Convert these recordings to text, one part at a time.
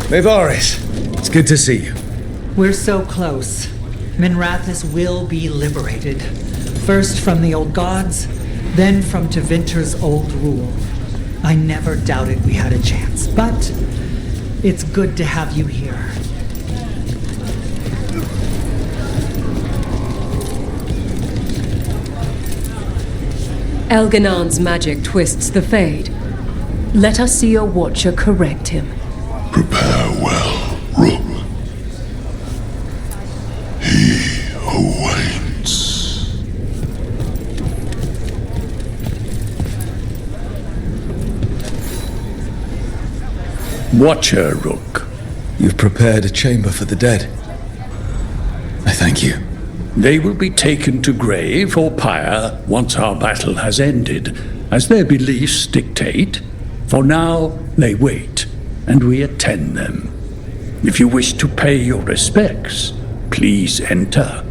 Maevaris, it's good to see you. We're so close. Minrathous will be liberated. First from the old gods, then from Tevinter's old rule. I never doubted we had a chance, but it's good to have you here. Elganon's magic twists the Fade. Let us see your watcher correct him. Prepare well, Rook. He awaits. Watcher, Rook. You've prepared a chamber for the dead. I thank you. They will be taken to grave or pyre once our battle has ended, as their beliefs dictate. For now, they wait, and we attend them. If you wish to pay your respects, please enter.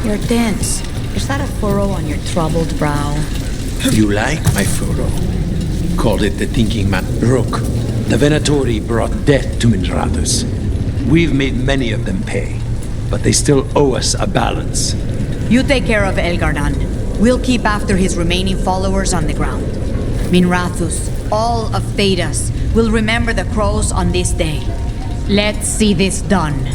You're dense. Is that a furrow on your troubled brow? You like my furrow? Called it the thinking man. Rook, the Venatori brought death to Minrathous. We've made many of them pay, but they still owe us a balance. You take care of Elgar'nan. We'll keep after his remaining followers on the ground. Minrathous, all of Thedas, will remember the crows on this day. Let's see this done.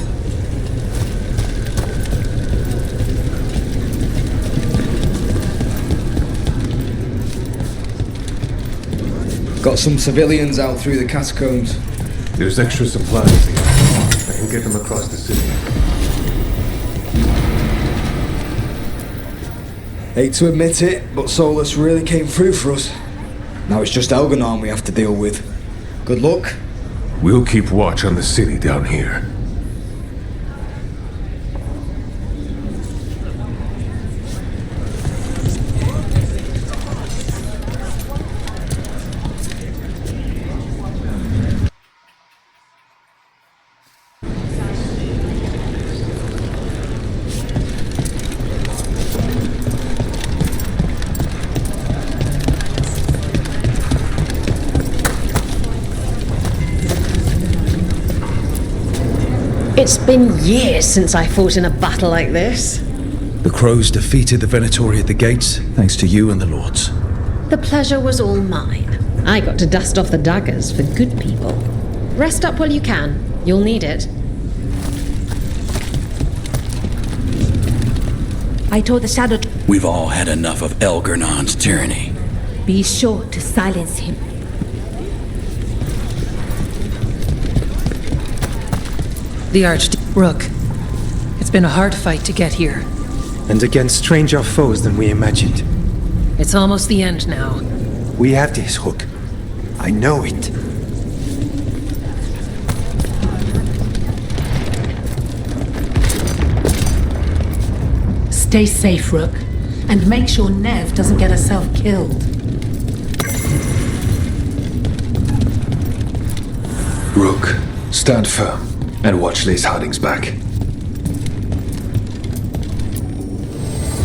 Got some civilians out through the catacombs. There's extra supplies here. I can get them across the city. Hate to admit it, but Solus really came through for us. Now it's just Elgar'nan we have to deal with. Good luck. We'll keep watch on the city down here. It's been years since I fought in a battle like this. The crows defeated the Venatori at the gates, thanks to you and the lords. The pleasure was all mine. I got to dust off the daggers for good people. Rest up while you can. You'll need it. I told the Shadow... We've all had enough of Elgar'nan's tyranny. Be sure to silence him. The Rook. It's been a hard fight to get here. And against stranger foes than we imagined. It's almost the end now. We have this, Rook. I know it. Stay safe, Rook. And make sure Nev doesn't get herself killed. Rook, stand firm and watch Lace Harding's back.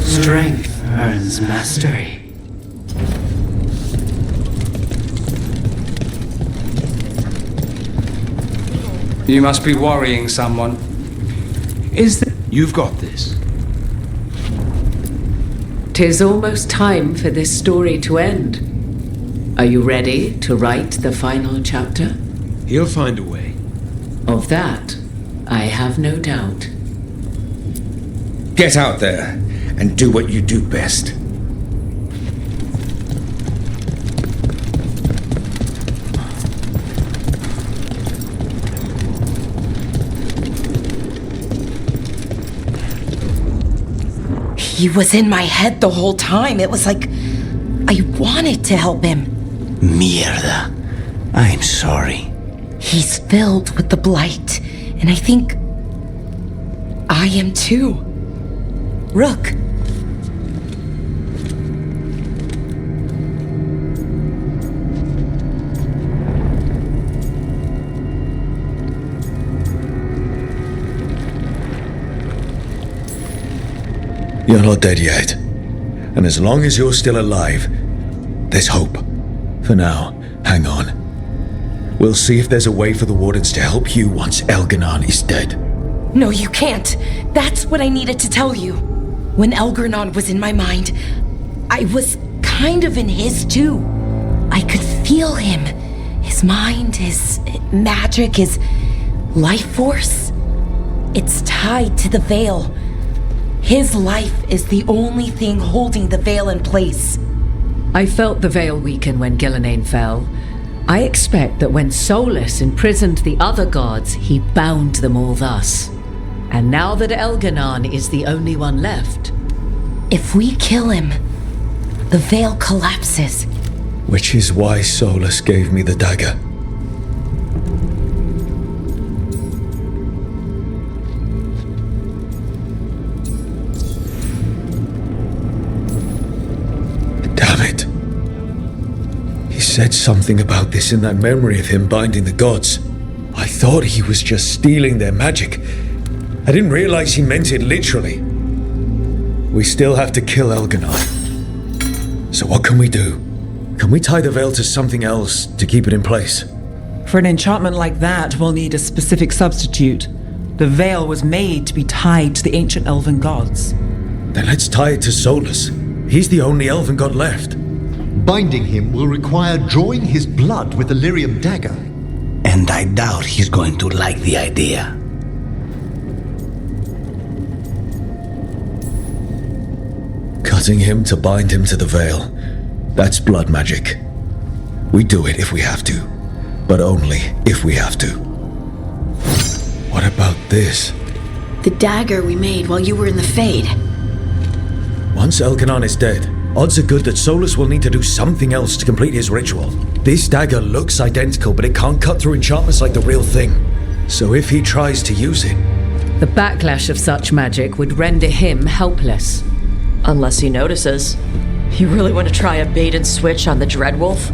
Strength earns mastery. You must be worrying someone. Is there... You've got this. 'Tis almost time for this story to end. Are you ready to write the final chapter? He'll find a way. Of that, I have no doubt. Get out there and do what you do best. He was in my head the whole time. It was like I wanted to help him. Mierda. I'm sorry. He's filled with the blight, and I think I am too. Rook. You're not dead yet. And as long as you're still alive, there's hope. For now, hang on. We'll see if there's a way for the Wardens to help you once Elgar'nan is dead. No, you can't. That's what I needed to tell you. When Elgar'nan was in my mind, I was kind of in his too. I could feel him. His mind, his magic, his life force. It's tied to the Veil. His life is the only thing holding the Veil in place. I felt the Veil weaken when Gillenane fell. I expect that when Solus imprisoned the other gods, he bound them all thus. And now that Elgar'nan is the only one left... If we kill him, the Veil collapses. Which is why Solus gave me the dagger. Damn it. He said something about this in that memory of him binding the gods. I thought he was just stealing their magic. I didn't realize he meant it literally. We still have to kill Elgar'nan. So what can we do? Can we tie the Veil to something else to keep it in place? For an enchantment like that, we'll need a specific substitute. The Veil was made to be tied to the ancient elven gods. Then let's tie it to Solus. He's the only elven god left. Binding him will require drawing his blood with the lyrium dagger. And I doubt he's going to like the idea. Cutting him to bind him to the Veil. That's blood magic. We do it if we have to, but only if we have to. What about this? The dagger we made while you were in the Fade. Once Elgar'nan is dead, odds are good that Solus will need to do something else to complete his ritual. This dagger looks identical, but it can't cut through enchantments like the real thing. So if he tries to use it... The backlash of such magic would render him helpless. Unless he notices. You really want to try a bait and switch on the Dreadwolf?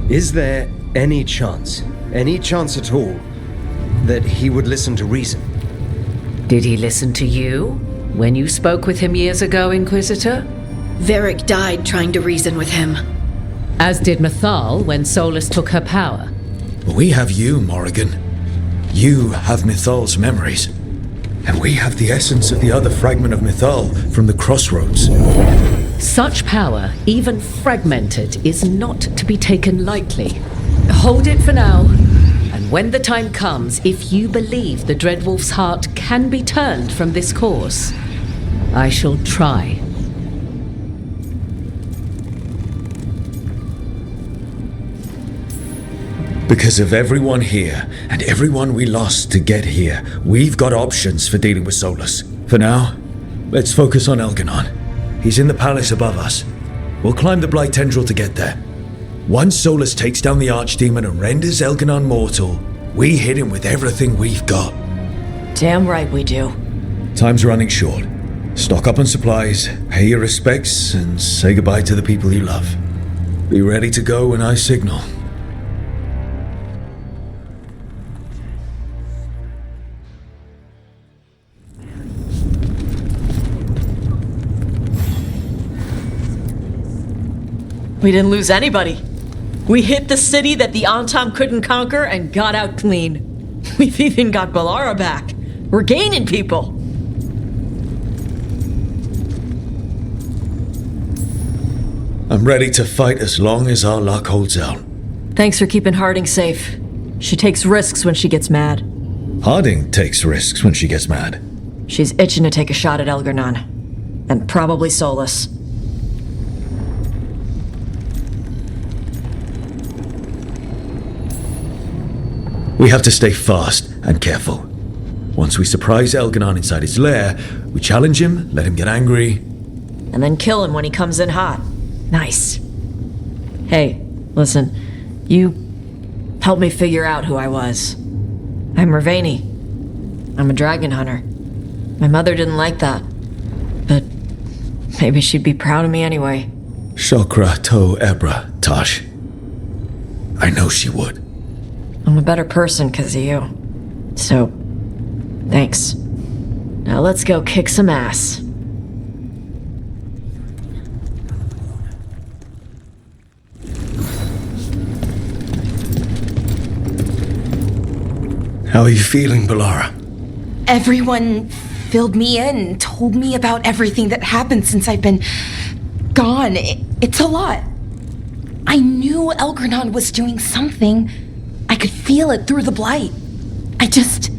Is there any chance at all, that he would listen to reason? Did he listen to you when you spoke with him years ago, Inquisitor? Varric died trying to reason with him. As did Mythal when Solus took her power. We have you, Morrigan. You have Mythal's memories. And we have the essence of the other fragment of Mythal from the Crossroads. Such power, even fragmented, is not to be taken lightly. Hold it for now. And when the time comes, if you believe the Dreadwolf's heart can be turned from this course, I shall try. Because of everyone here, and everyone we lost to get here, we've got options for dealing with Solus. For now, let's focus on Elgar'nan. He's in the palace above us. We'll climb the Blight Tendril to get there. Once Solus takes down the Archdemon and renders Elgar'nan mortal, we hit him with everything we've got. Damn right we do. Time's running short. Stock up on supplies, pay your respects, and say goodbye to the people you love. Be ready to go when I signal. We didn't lose anybody. We hit the city that the Antam couldn't conquer and got out clean. We've even got Balara back. We're gaining people. I'm ready to fight as long as our luck holds out. Thanks for keeping Harding safe. She takes risks when she gets mad. Harding takes risks when she gets mad. She's itching to take a shot at Elgar'nan. And probably Solus. We have to stay fast and careful. Once we surprise Elgar'nan inside his lair, we challenge him, let him get angry. And then kill him when he comes in hot. Nice. Hey, listen. You helped me figure out who I was. I'm Merveni. I'm a dragon hunter. My mother didn't like that. But maybe she'd be proud of me anyway. Shokra to Ebra, Tosh. I know she would. I'm a better person because of you. So, thanks. Now let's go kick some ass. How are you feeling, Balara? Everyone filled me in, told me about everything that happened since I've been gone. It's a lot. I knew Elgar'nan was doing something. I could feel it through the blight. I just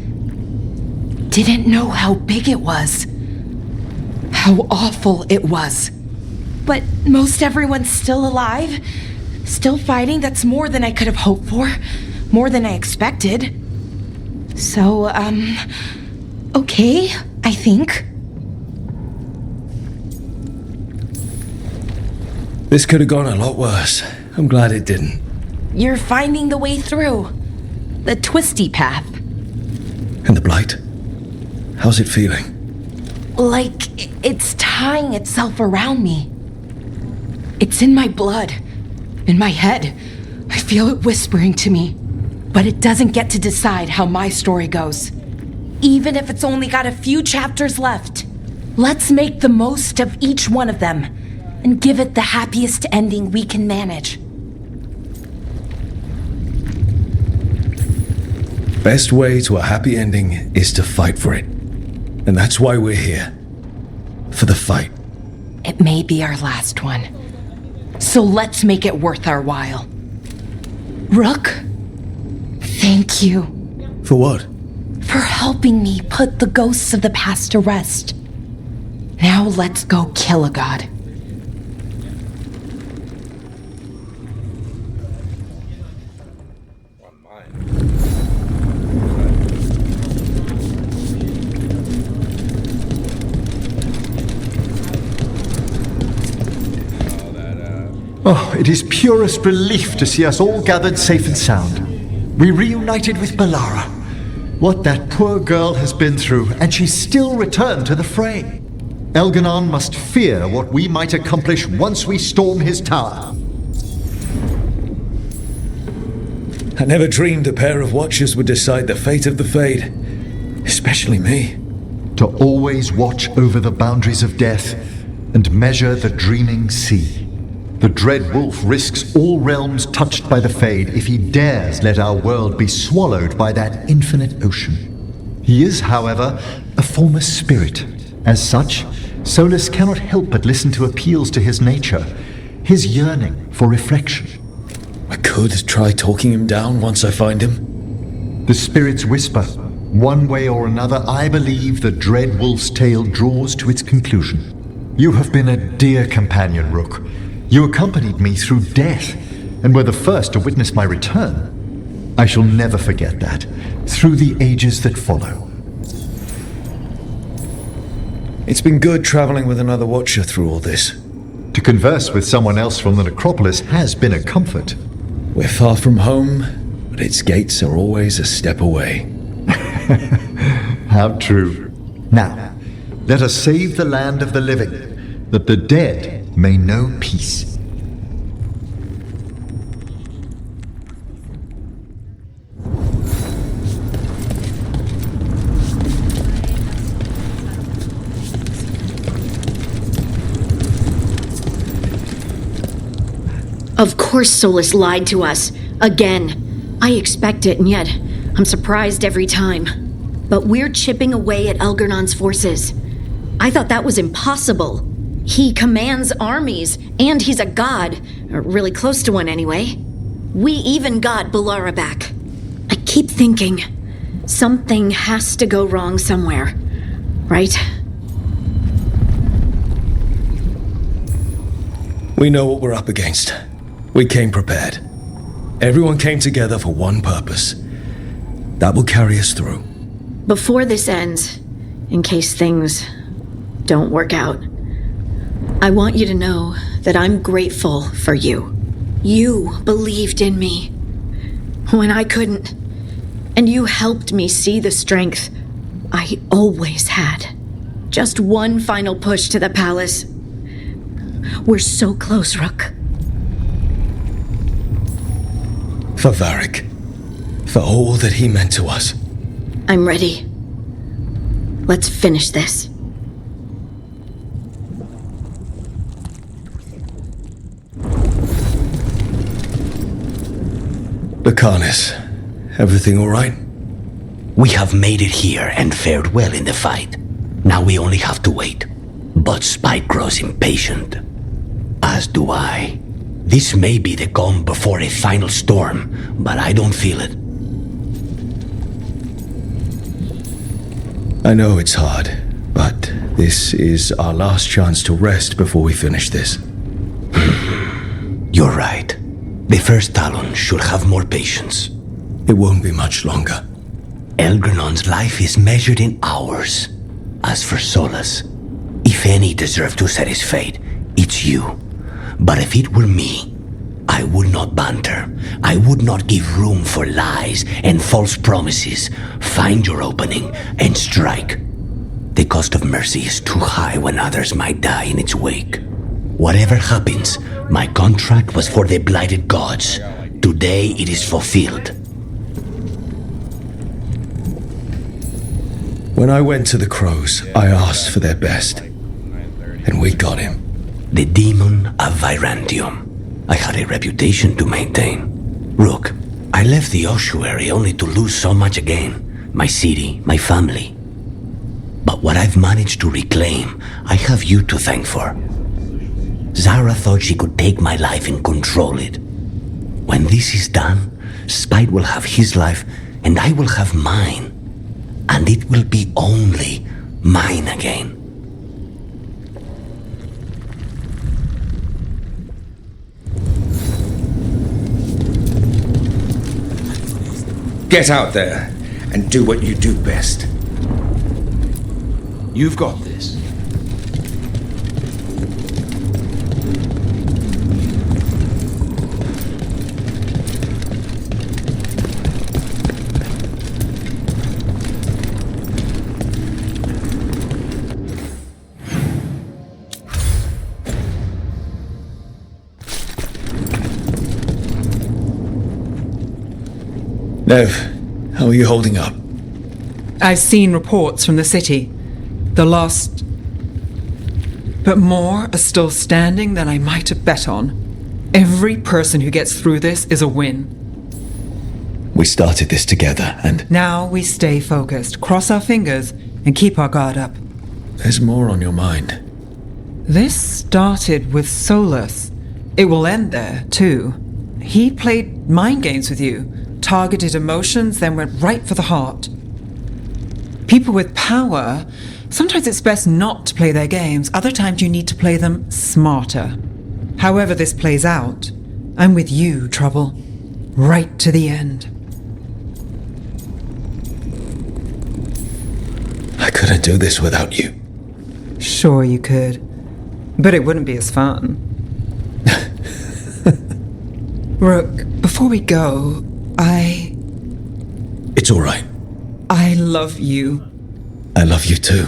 didn't know how big it was. How awful it was. But most everyone's still alive. Still fighting. That's more than I could have hoped for. More than I expected. So, okay, I think. This could have gone a lot worse. I'm glad it didn't. You're finding the way through. The twisty path. And the blight? How's it feeling? Like it's tying itself around me. It's in my blood. In my head. I feel it whispering to me. But it doesn't get to decide how my story goes. Even if it's only got a few chapters left. Let's make the most of each one of them. And give it the happiest ending we can manage. Best way to a happy ending is to fight for it. And that's why we're here. For the fight. It may be our last one. So let's make it worth our while. Rook, thank you. For what? For helping me put the ghosts of the past to rest. Now let's go kill a god. Oh, it is purest relief to see us all gathered safe and sound. We reunited with Balara. What that poor girl has been through, and she's still returned to the fray. Elgar'nan must fear what we might accomplish once we storm his tower. I never dreamed a pair of watchers would decide the fate of the Fade. Especially me. To always watch over the boundaries of death and measure the dreaming sea. The Dread Wolf risks all realms touched by the Fade if he dares let our world be swallowed by that infinite ocean. He is, however, a formless spirit. As such, Solus cannot help but listen to appeals to his nature, his yearning for reflection. I could try talking him down once I find him. The spirits whisper. One way or another, I believe the Dread Wolf's tale draws to its conclusion. You have been a dear companion, Rook. You accompanied me through death, and were the first to witness my return. I shall never forget that, through the ages that follow. It's been good traveling with another watcher through all this. To converse with someone else from the necropolis has been a comfort. We're far from home, but its gates are always a step away. How true. Now, let us save the land of the living, that the dead may know peace. Of course Solus lied to us. Again. I expect it, and yet I'm surprised every time. But we're chipping away at Elgernon's forces. I thought that was impossible. He commands armies, and he's a god. Or really close to one, anyway. We even got Balara back. I keep thinking, something has to go wrong somewhere. Right? We know what we're up against. We came prepared. Everyone came together for one purpose. That will carry us through. Before this ends, in case things don't work out, I want you to know that I'm grateful for you. You believed in me when I couldn't, and you helped me see the strength I always had. Just one final push to the palace. We're so close, Rook. For Varric. For all that he meant to us. I'm ready. Let's finish this. Lucanus, everything all right? We have made it here and fared well in the fight. Now we only have to wait. But Spike grows impatient. As do I. This may be the calm before a final storm, but I don't feel it. I know it's hard, but this is our last chance to rest before we finish this. You're right. The first Talon should have more patience. It won't be much longer. Elgernon's life is measured in hours. As for Solus, if any deserve to set his fate, it's you. But if it were me, I would not banter. I would not give room for lies and false promises. Find your opening and strike. The cost of mercy is too high when others might die in its wake. Whatever happens, my contract was for the blighted gods. Today it is fulfilled. When I went to the Crows, I asked for their best. And we got him. The demon of Virantium. I had a reputation to maintain. Rook, I left the ossuary only to lose so much again. My city, my family. But what I've managed to reclaim, I have you to thank for. Zara thought she could take my life and control it. When this is done, Spite will have his life and I will have mine. And it will be only mine again. Get out there and do what you do best. You've got this. Nev, how are you holding up? I've seen reports from the city. The lost. But more are still standing than I might have bet on. Every person who gets through this is a win. We started this together, and Now we stay focused, cross our fingers, and keep our guard up. there's more on your mind. This started with Solus. It will end there, too. He played mind games with you, targeted emotions, then went right for the heart. People with power, sometimes it's best not to play their games. Other times you need to play them smarter. However this plays out, I'm with you, Trouble. Right to the end. I couldn't do this without you. Sure you could. But it wouldn't be as fun. Rook, before we go, It's all right. I love you. I love you too.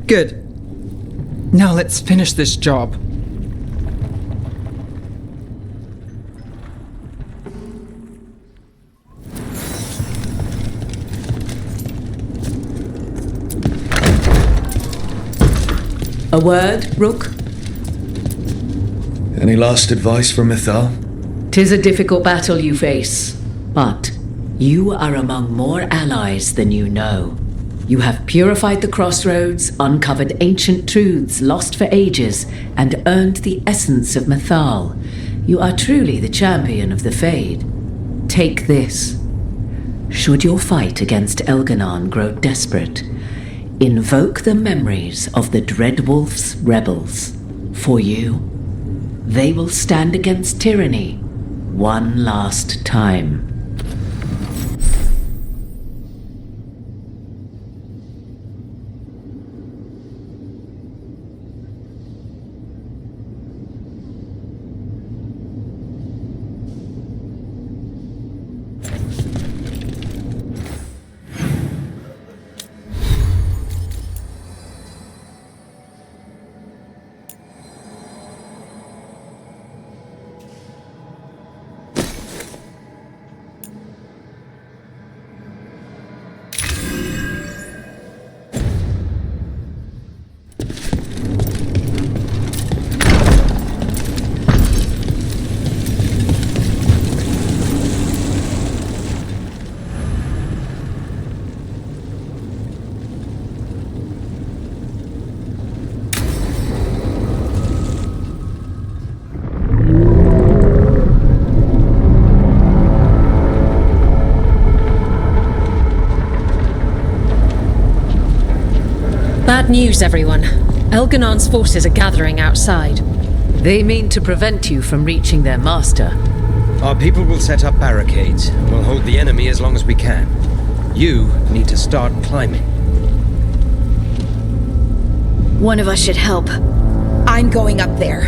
Good. Now let's finish this job. A word, Rook? Any last advice from Mythal? 'Tis a difficult battle you face, but you are among more allies than you know. You have purified the crossroads, uncovered ancient truths lost for ages, and earned the essence of Mythal. You are truly the champion of the Fade. Take this. Should your fight against Elgar'nan grow desperate, invoke the memories of the Dreadwolf's rebels. For you, they will stand against tyranny one last time. Bad news, everyone. Elgar'nan's forces are gathering outside. They mean to prevent you from reaching their master. Our people will set up barricades. We'll hold the enemy as long as we can. You need to start climbing. One of us should help. I'm going up there.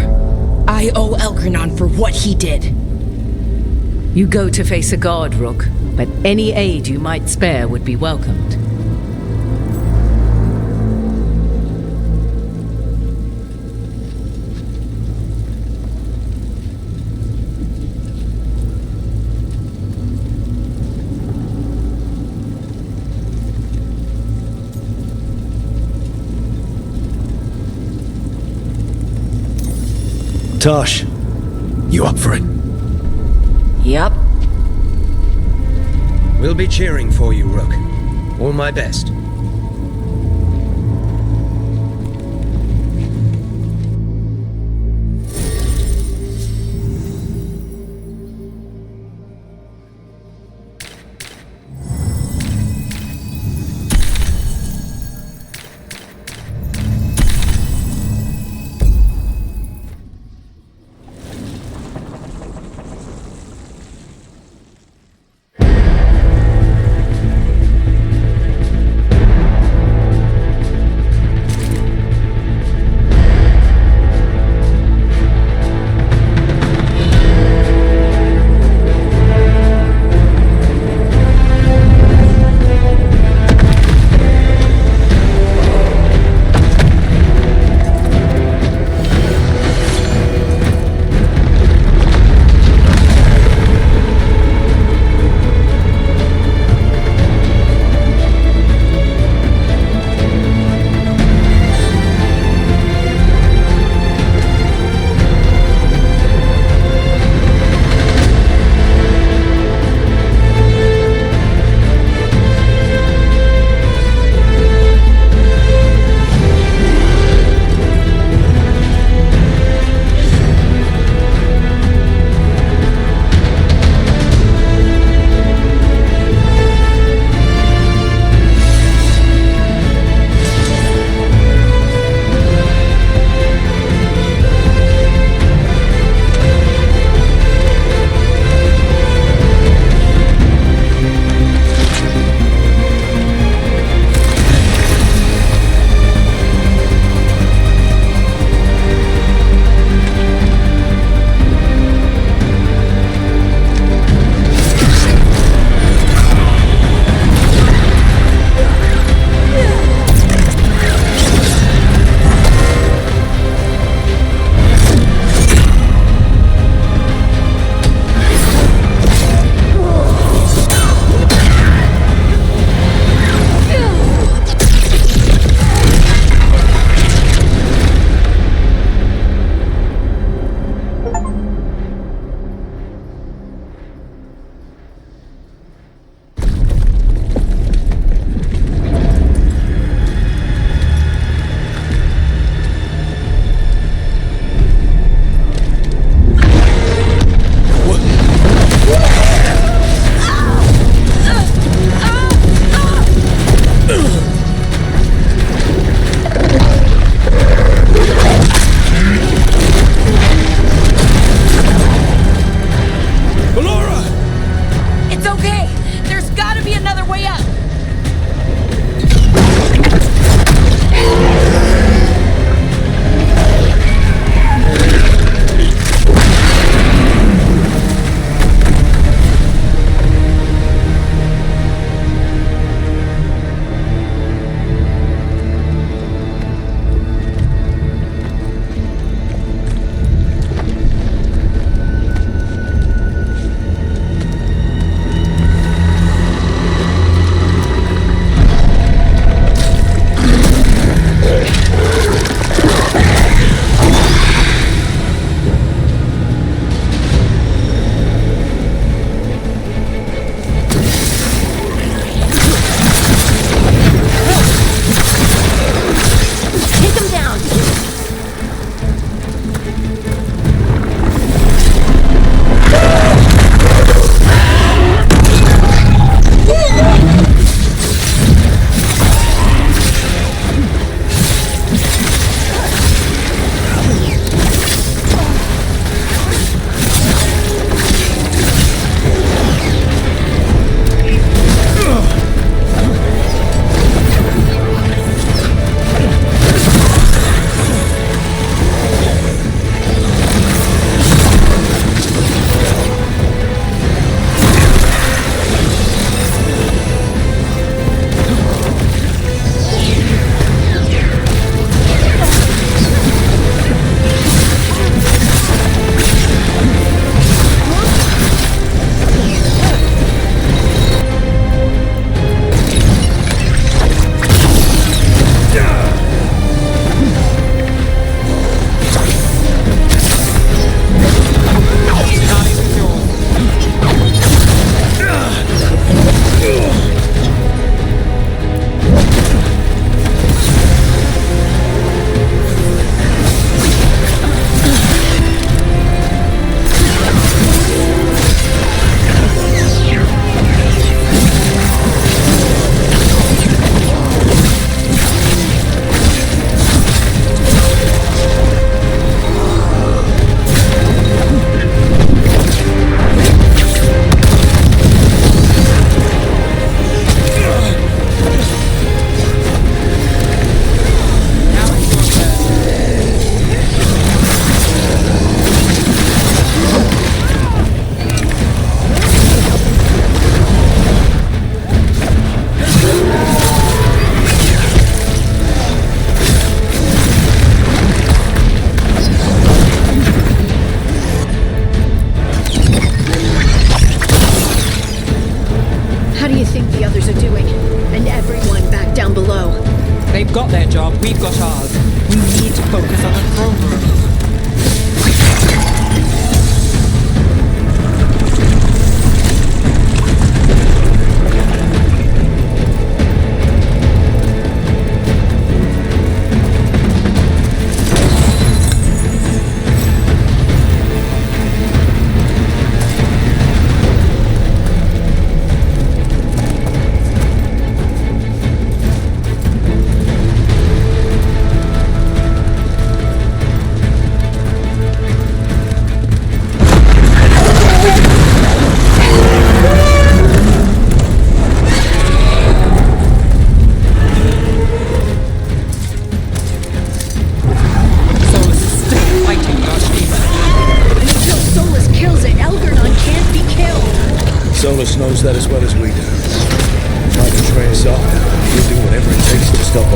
I owe Elgar'nan for what he did. You go to face a god, Rook, but any aid you might spare would be welcomed. Tosh, you up for it? Yup. We'll be cheering for you, Rook. All my best. got their job, we've got ours. We need to focus on the throne room. Solus knows that as well as we do. Try to train us up. We'll do whatever it takes to stop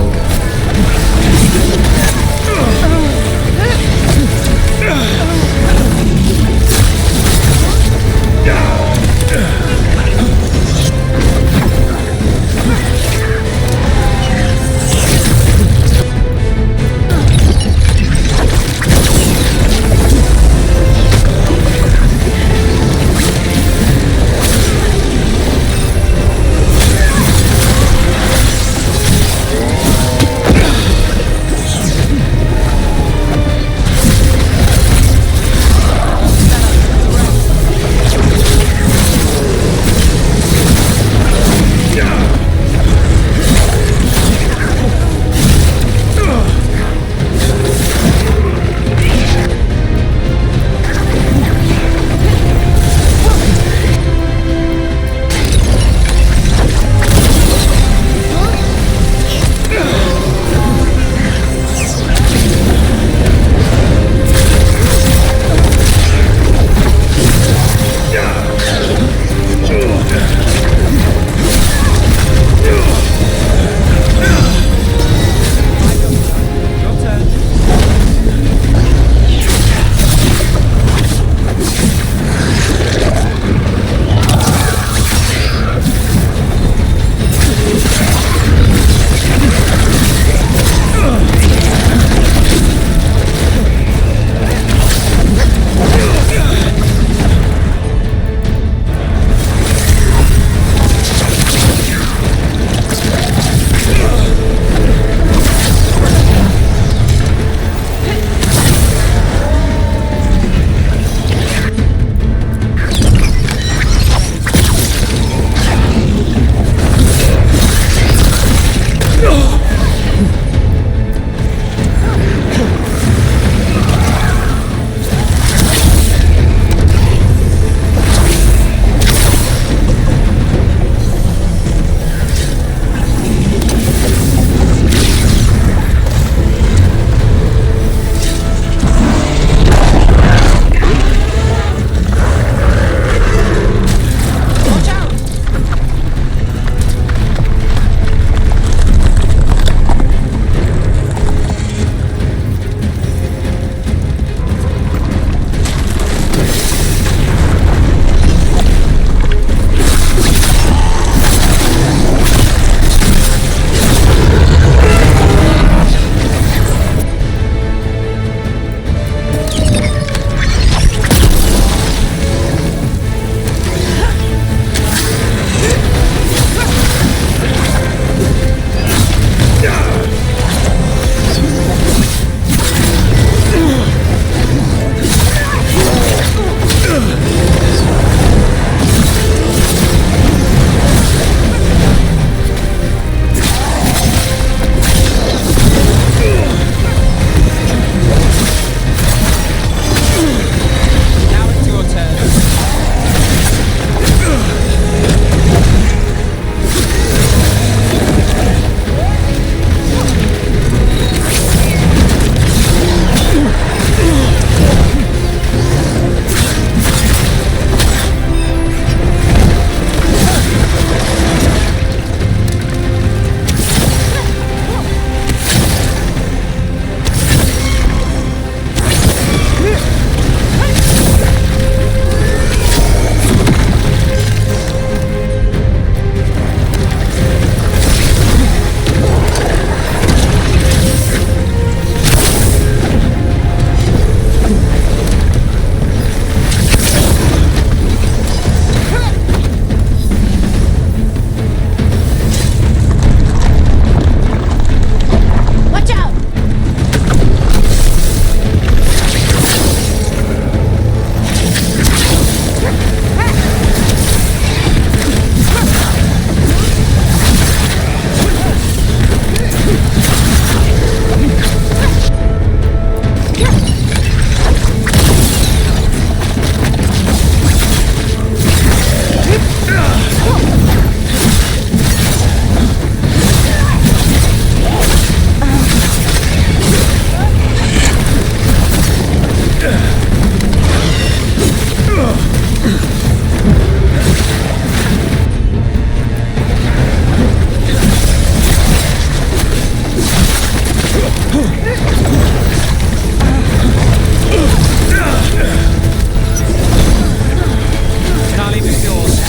Kali is yours.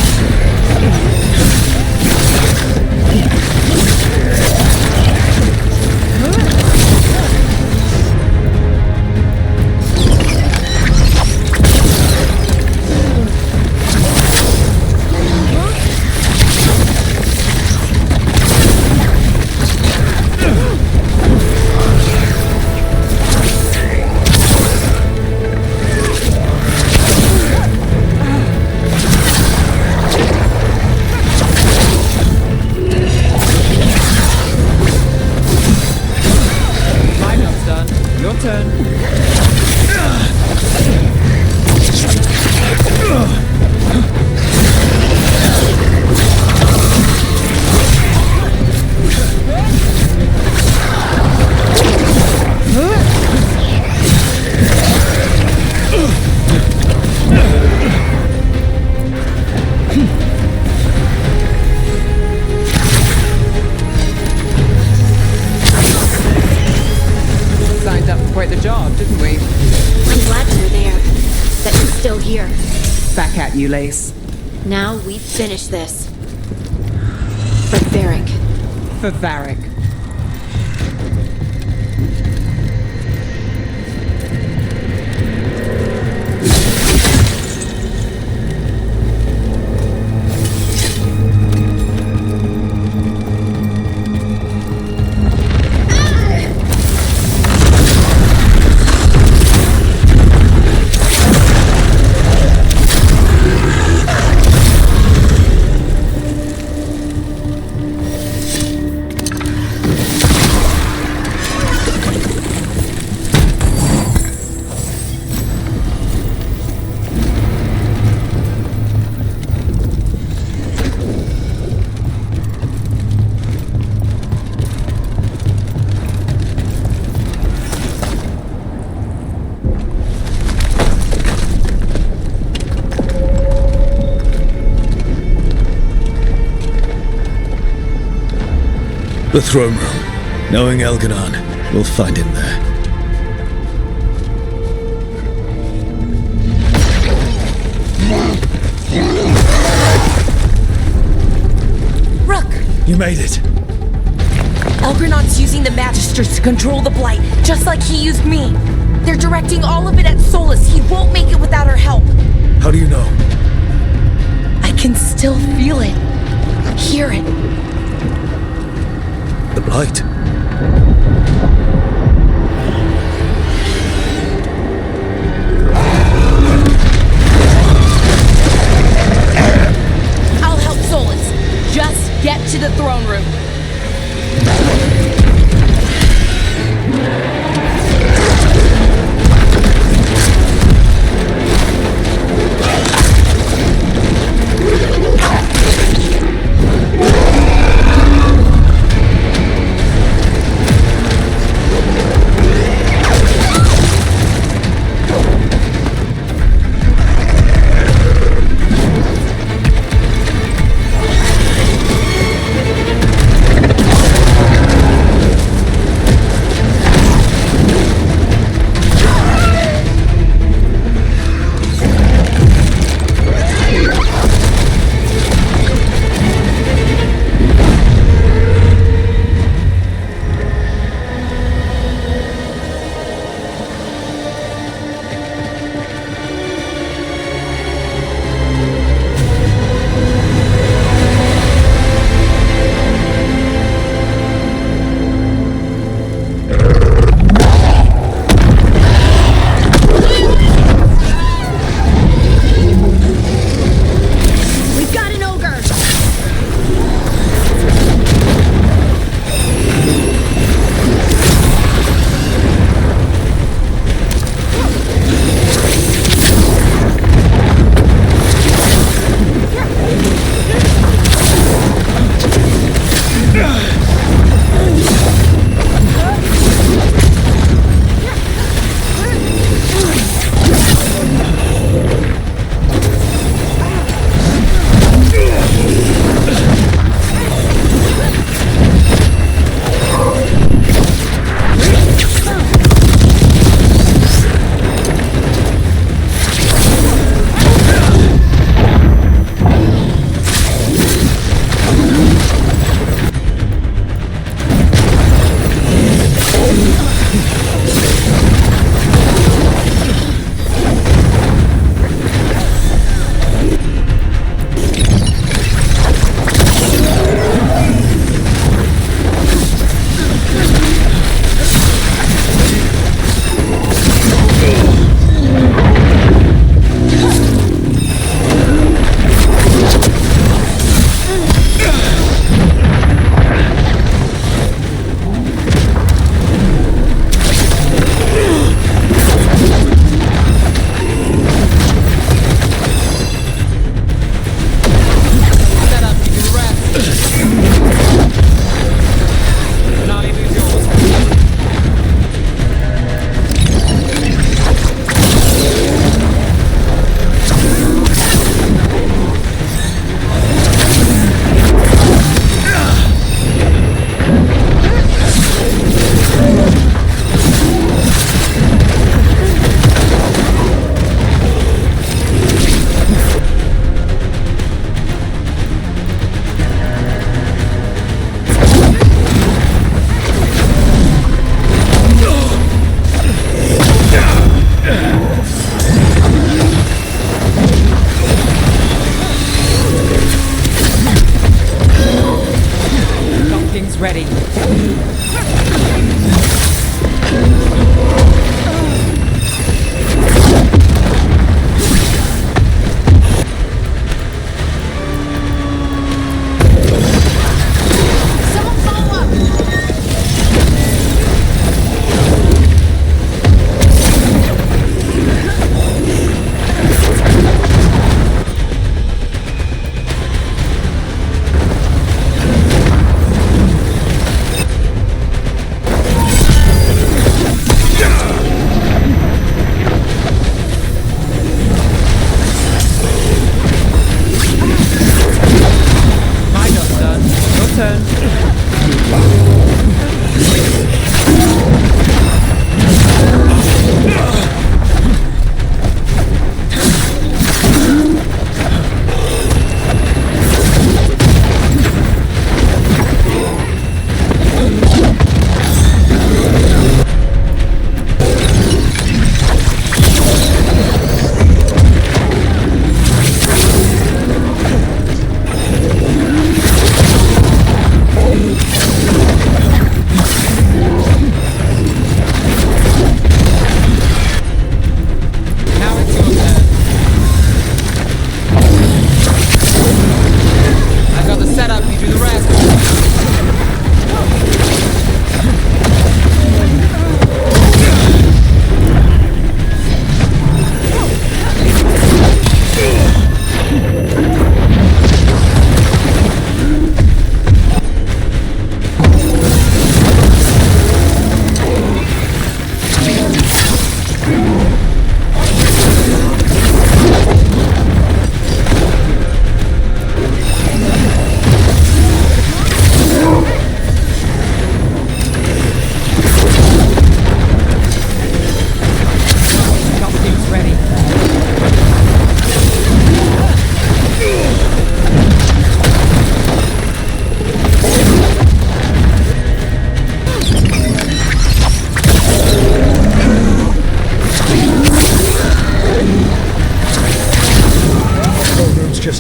My job's done. Your turn. Signed up for quite the job, didn't we? I'm glad you're there. That you're still here. Back at you, Lace. Now we've finished this. For Varric. For Varric. The throne room. Knowing Elganon, we'll find him there. Rook! You made it. Elgernon's using the Magisters to control the Blight, just like he used me. They're directing all of it at Solus. He won't make it without our help. How do you know? I can still feel it. Hear it. The Blight. I'll help Solus. Just get to the throne room.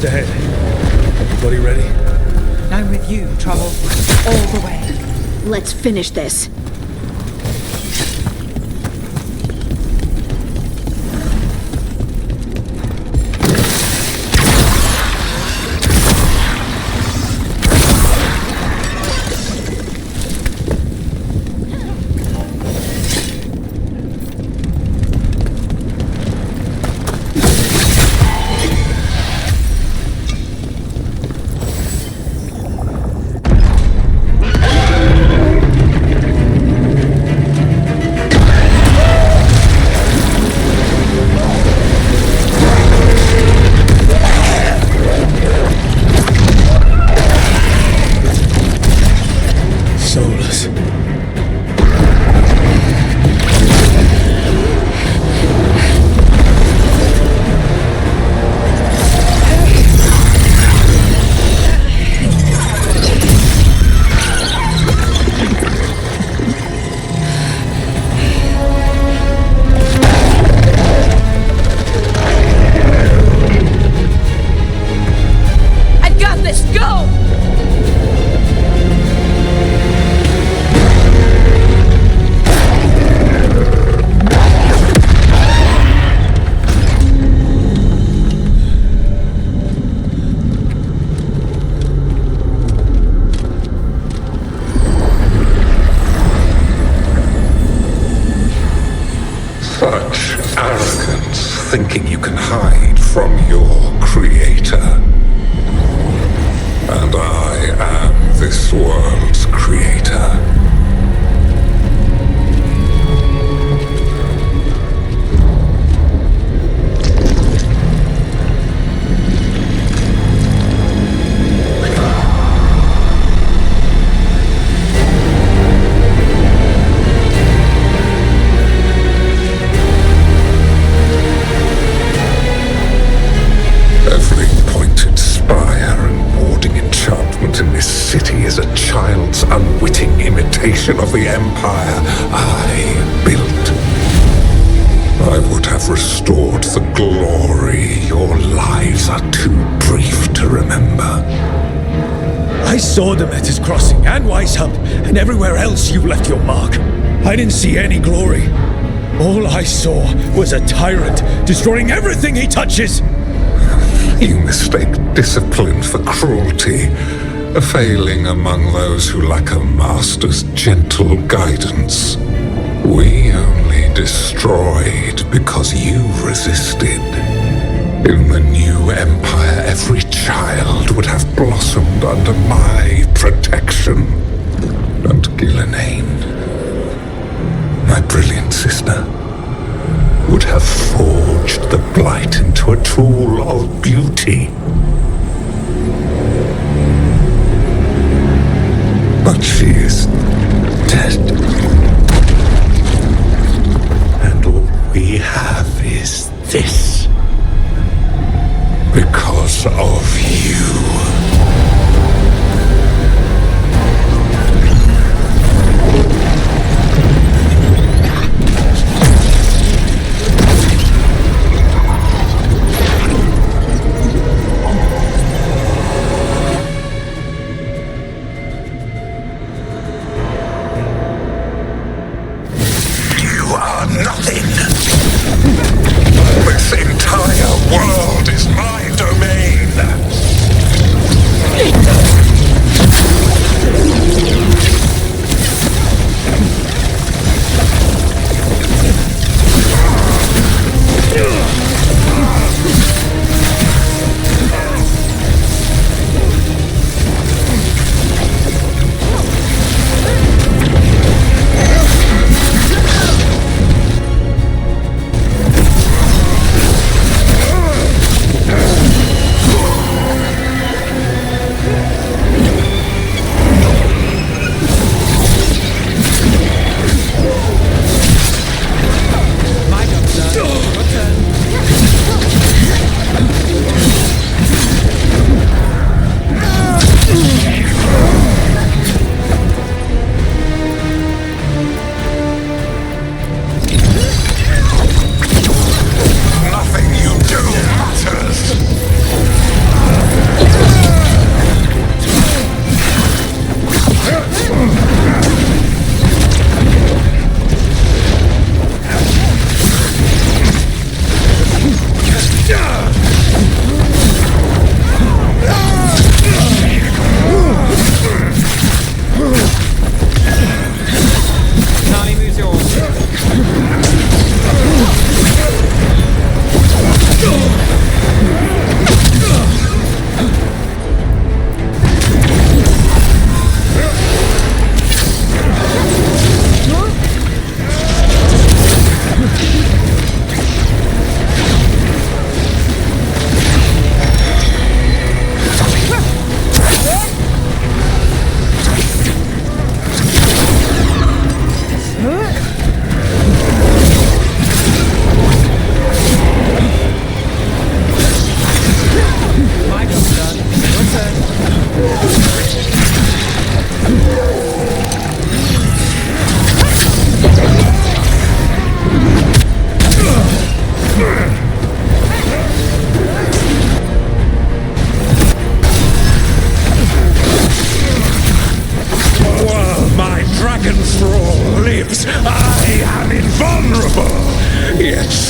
just ahead. Everybody ready? I'm with you, Trouble. All the way. Let's finish this. Solus. I got this! Go! Such arrogance, thinking you can hide from your creator. And I am this world's creator. Every pointed spire and warding enchantment in this city is a child's unwitting imitation of the empire I built. I would have restored the glory. Your lives are too brief to remember. I saw Demeter's Crossing and Weishaupt, and everywhere else you left your mark. I didn't see any glory. All I saw was a tyrant destroying everything he touches. You mistake discipline for cruelty, a failing among those who lack a master's gentle guidance. We only destroyed because you resisted. In the new empire, every child would have blossomed under my protection. And Ghilanane, my brilliant sister, would have forged the blight into a tool of beauty. But she is dead. And all we have is this. Because of you.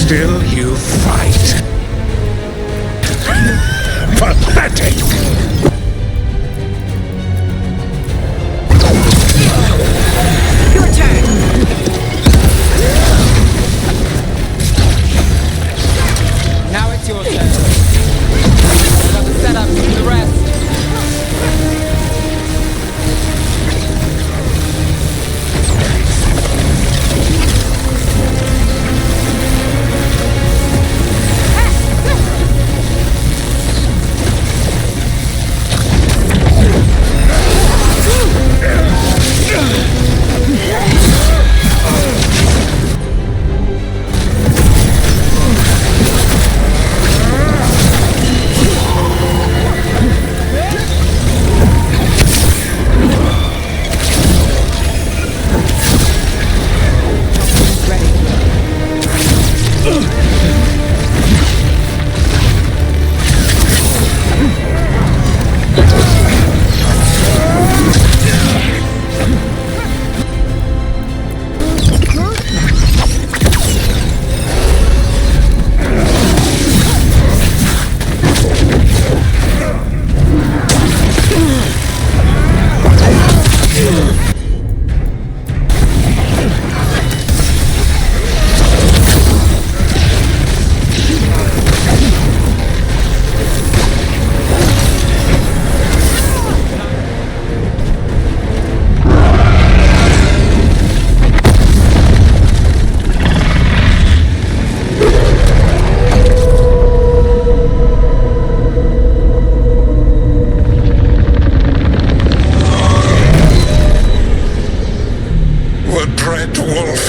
still you fight. Pathetic! Your turn. Now it's your turn. Another setup for the rest.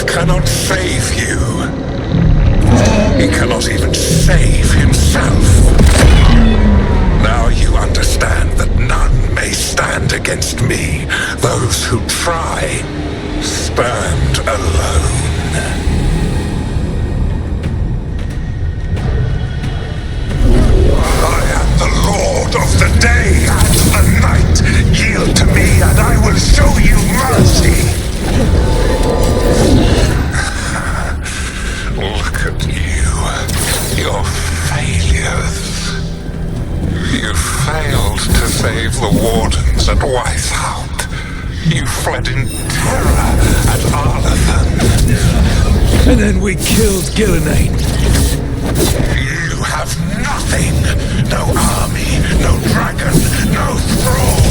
Cannot save you. He cannot even save himself. Now you understand that none may stand against me. Those who try stand alone. I am the Lord of the day and the night. Yield to me and I will show you mercy. Look at you. Your failures. You failed to save the wardens at Weishaupt. You fled in terror at Arlathan. And then we killed Gillenane. You have nothing. No army, no dragon, no thrall.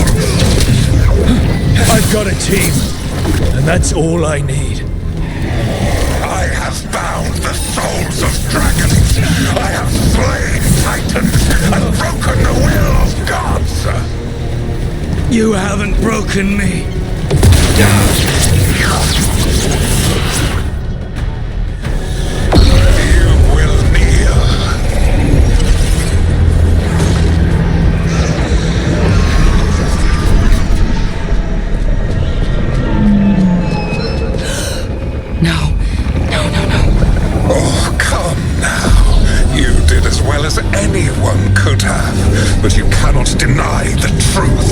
I've got a team, and that's all I need. I have bound the souls of dragons. I have slain titans and broken the will of gods. You haven't broken me. You will kneel. No. Oh, come now. You did as well as anyone could have, but you cannot deny the truth.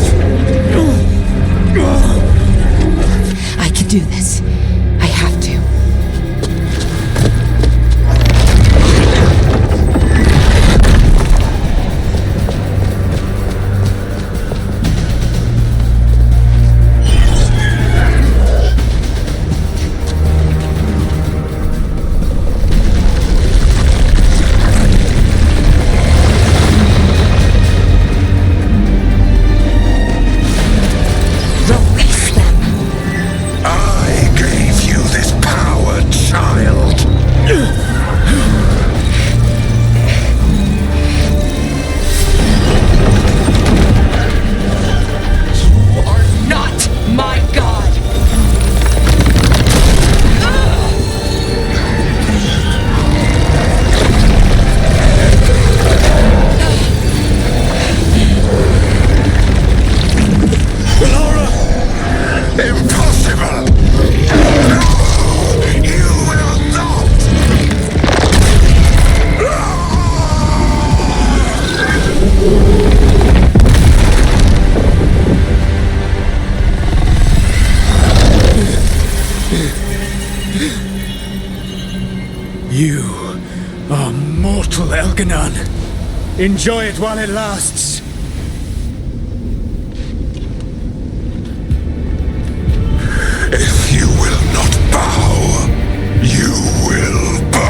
I can do this. I have to. I gave you this power, child. You are not my god! Impossible! No! You will not! You Oh, mortal Elganon. Enjoy it while it lasts. If you will not bow, you will burn.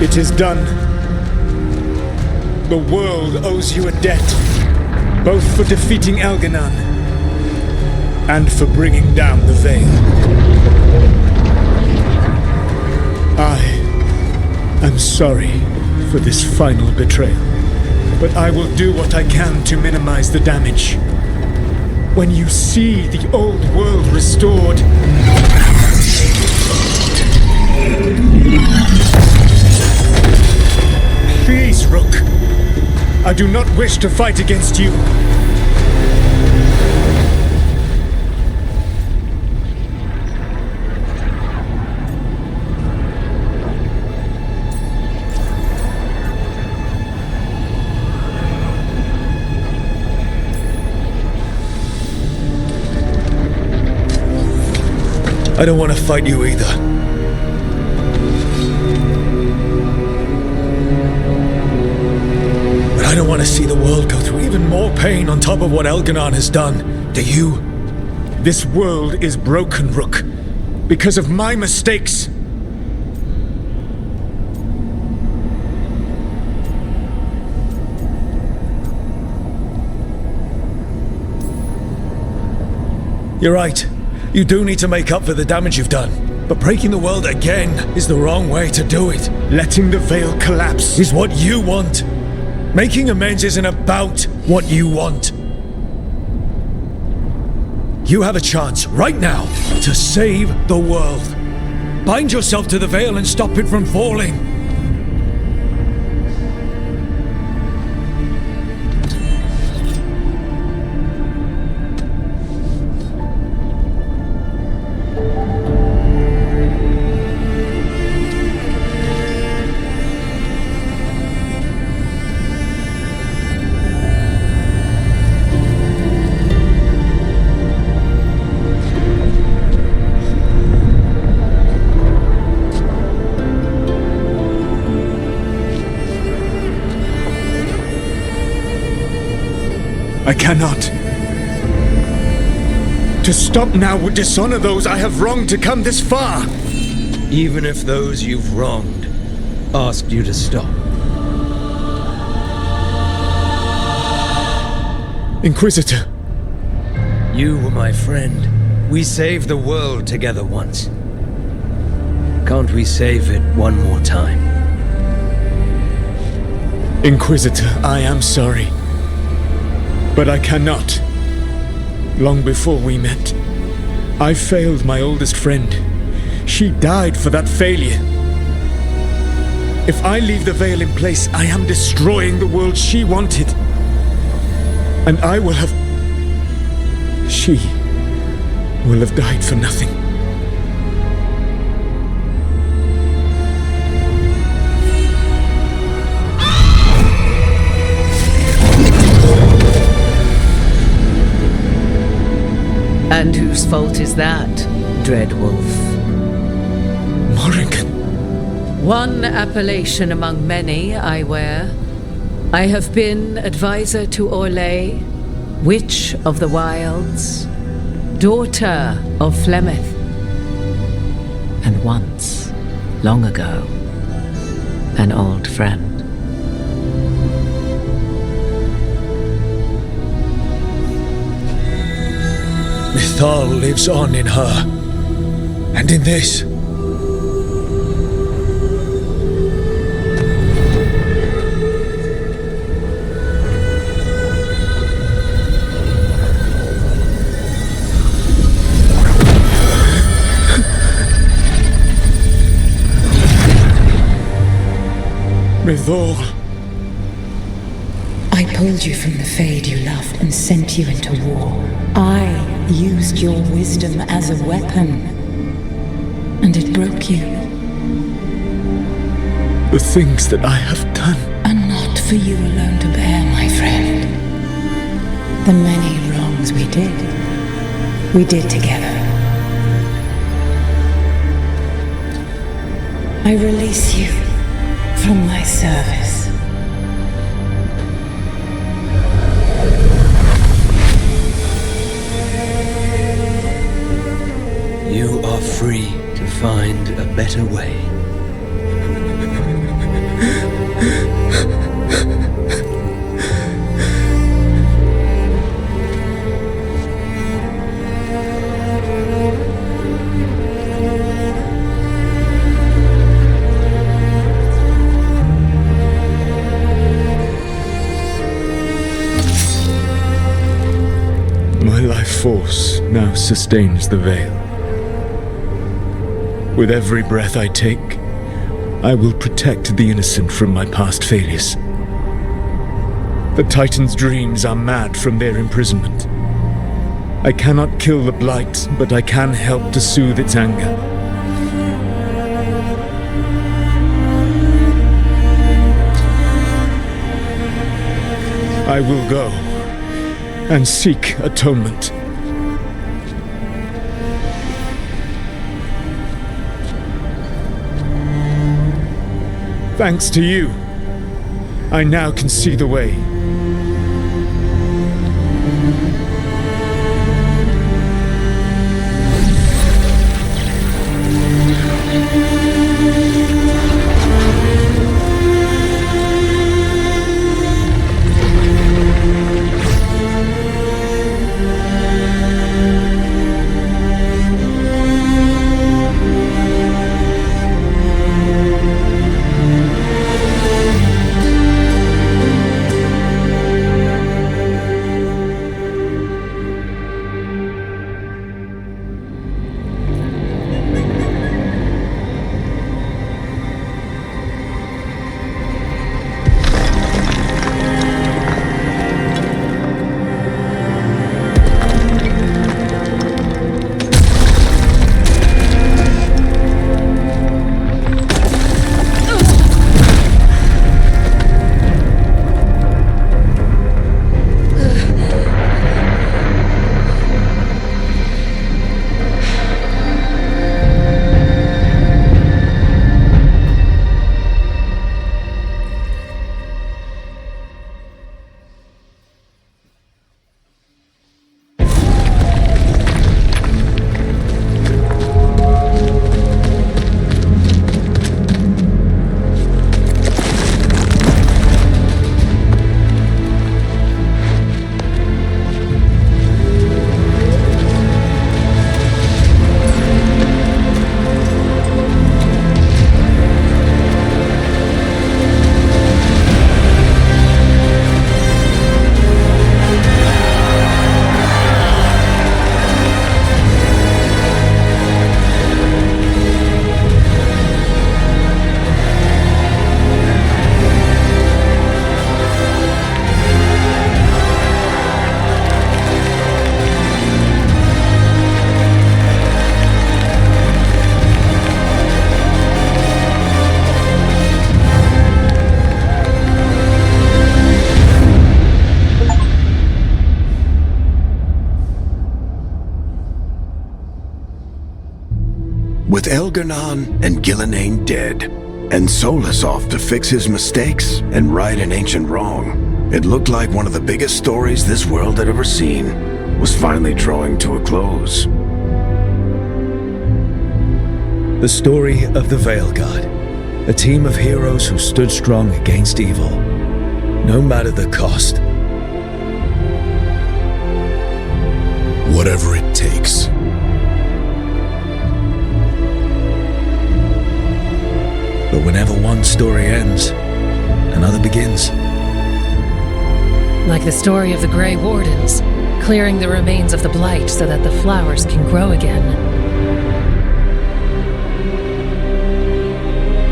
It is done. The world owes you a debt, both for defeating Elganon and for bringing down the Veil. I am sorry for this final betrayal, but I will do what I can to minimize the damage. When you see the old world restored, please, Rook. I do not wish to fight against you. I don't want to fight you either. I don't want to see the world go through even more pain on top of what Elganon has done. Do you? This world is broken, Rook. Because of my mistakes. You're right. You do need to make up for the damage you've done. But breaking the world again is the wrong way to do it. Letting the Veil collapse is what you want. Making amends isn't about what you want. You have a chance right now to save the world. Bind yourself to the Veil and stop it from falling. I cannot. To stop now would dishonor those I have wronged to come this far. Even if those you've wronged asked you to stop. Inquisitor. You were my friend. We saved the world together once. Can't we save it one more time? Inquisitor, I am sorry. But I cannot. Long before we met, I failed my oldest friend. She died for that failure. If I leave the Veil in place, I am destroying the world she wanted. And I will have... She will have died for nothing. And whose fault is that, Dreadwolf? Morrigan. One appellation among many, I wear. I have been advisor to Orlais, Witch of the Wilds, daughter of Flemeth, and once, long ago, an old friend. Mythal lives on in her. And in this. Mythal. I pulled you from the Fade you loved and sent you into war. I used your wisdom as a weapon, and it broke you. The things that I have done are not for you alone to bear, my friend. The many wrongs we did together. I release you from my service. You are free to find a better way. My life force now sustains the Veil. With every breath I take, I will protect the innocent from my past failures. The Titan's dreams are mad from their imprisonment. I cannot kill the Blight, but I can help to soothe its anger. I will go and seek atonement. Thanks to you, I now can see the way. With Elgar'nan and Gillenane dead, and Solus off to fix his mistakes and right an ancient wrong, it looked like one of the biggest stories this world had ever seen was finally drawing to a close. The story of the Veilguard, a team of heroes who stood strong against evil, no matter the cost. Whatever it takes. But whenever one story ends, another begins. Like the story of the Grey Wardens, clearing the remains of the Blight so that the flowers can grow again.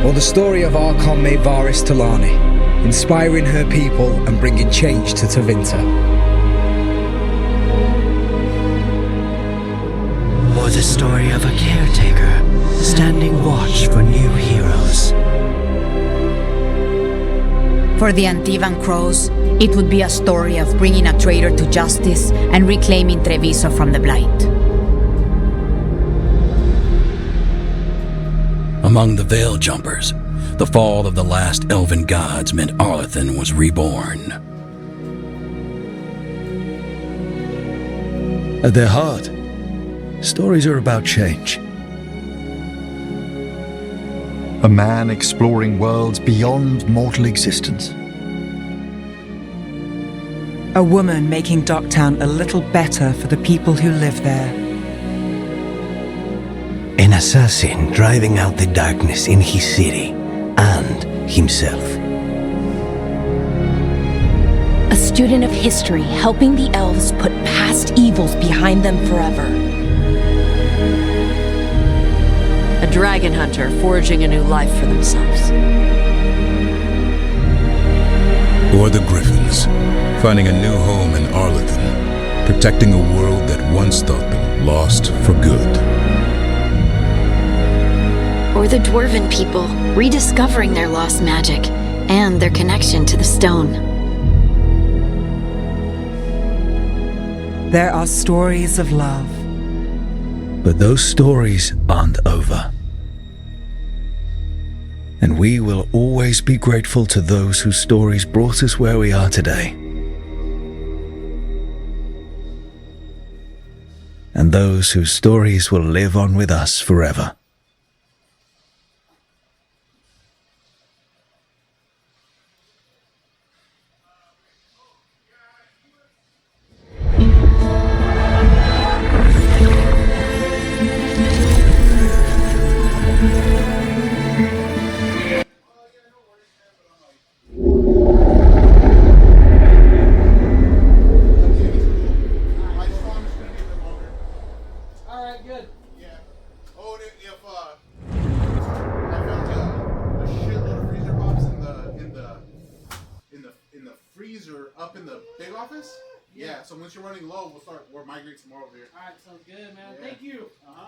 Or the story of Archon Maevaris Talani, inspiring her people and bringing change to Tevinter. Or the story of a caretaker, standing watch for new heroes. For the Antivan Crows, it would be a story of bringing a traitor to justice and reclaiming Treviso from the Blight. Among the Veil Jumpers, the fall of the last elven gods meant Arlathan was reborn. At their heart, stories are about change. A man exploring worlds beyond mortal existence. A woman making Docktown a little better for the people who live there. An assassin driving out the darkness in his city and himself. A student of history helping the elves put past evils behind them forever. A dragon hunter forging a new life for themselves. Or the Griffins, finding a new home in Arlathan, protecting a world that once thought them lost for good. Or the Dwarven people, rediscovering their lost magic and their connection to the stone. There are stories of love. But those stories aren't over. And we will always be grateful to those whose stories brought us where we are today. And those whose stories will live on with us forever. Alright, good. Yeah. Oh, if I found a shitload of freezer pops in the freezer up in the big office. Yeah. So once you're running low, we'll migrate some more over here. Alright, sounds good, man. Thank you. Uh-huh.